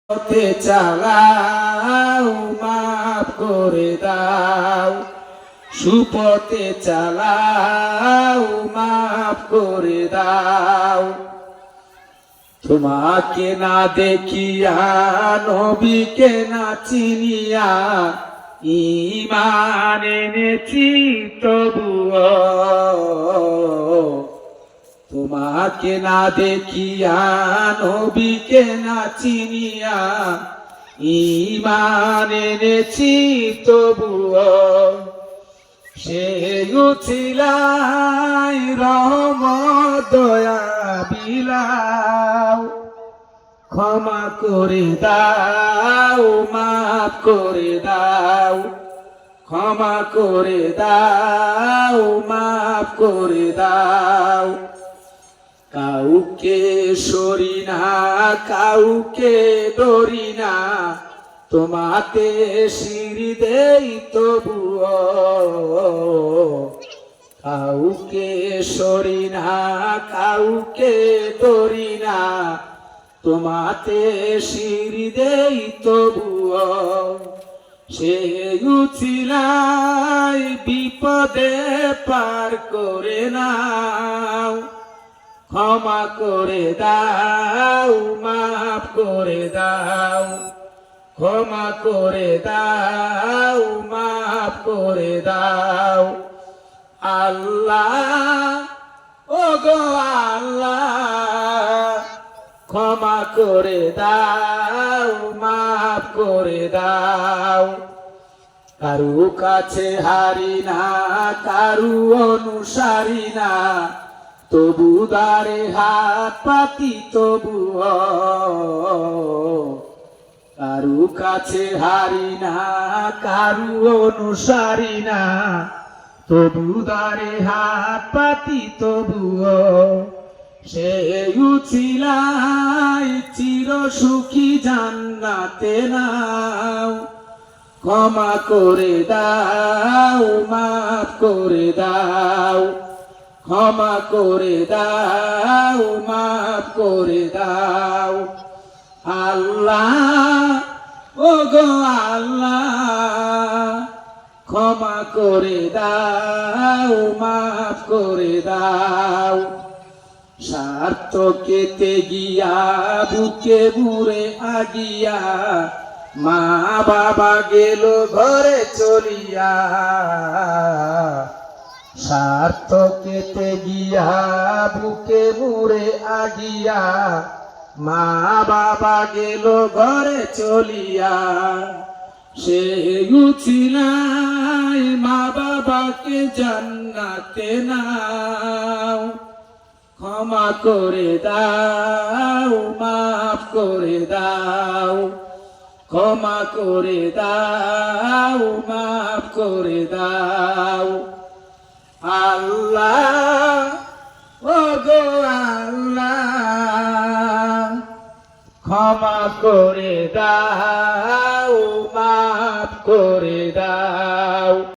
পথে চালাও মাফ করে দাও, সুপথে চালাও মাফ করে দাও। তোমাকে না দেখিয়া নবীকে না চিনিয়া ঈমান এনেছি তবুও, তোমাকে না দেখিয়া নবীকে না চিনিয়া ঈমান এনেছি তবুও। সেই উছিলাই রহমত দয়া বিলাও, ক্ষমা করে দাও মাফ করে দাও, ক্ষমা করে দাও মাফ করে দাও। কাউকে সরি না কাউকে ডরি না, তোমাতে সিঁড়ি দেই তবুও। কাউকে সরি না কাউকে ডরি না, তোমাতে সিঁড়ি দেই তবুও। সেই উছিলাই বিপদে পার করে নাও, ক্ষমা করে দাও মাফ করে দাও, ক্ষমা করে দাও মাফ করে দাও। আল্লাহ ও গো আল্লাহ, ক্ষমা করে দাও মাফ করে দাও। কারু কাছে হারি না কারু অনুসারী না, তবু দ্বারে হাত পাতি তবুও। কারু কাছে হারি না কারু অনুসারী না, তবু দ্বারে হাত পাতি তবুও। সেই উছিলাই চির সুখী জান্নাতে নাও, ক্ষমা করে দাও মাফ করে দাও, ক্ষমা করে দাও মাফ করে দাও। আল্লাহ ও গো আল্লাহ, ক্ষমা করে দাও মাফ করে দাও। স্বার্থ কেতে গিয়া বুকে মুড়ে আগিয়া, মা বাবা গেল ঘরে চলিয়া। স্বার্থ কেতে গিয়া বুকে মুড়ে আগিয়া, মা বাবা গেল ঘরে চলিয়া। সেই উছিলাই মা বাবাকে জান্নাতে নাও, ক্ষমা করে দাও মাফ করে দাও, ক্ষমা করে দাও মাফ করে দাও। আল্লাহ ও গো আল্লাহ, ক্ষমা করে দাও মাফ করে দাও।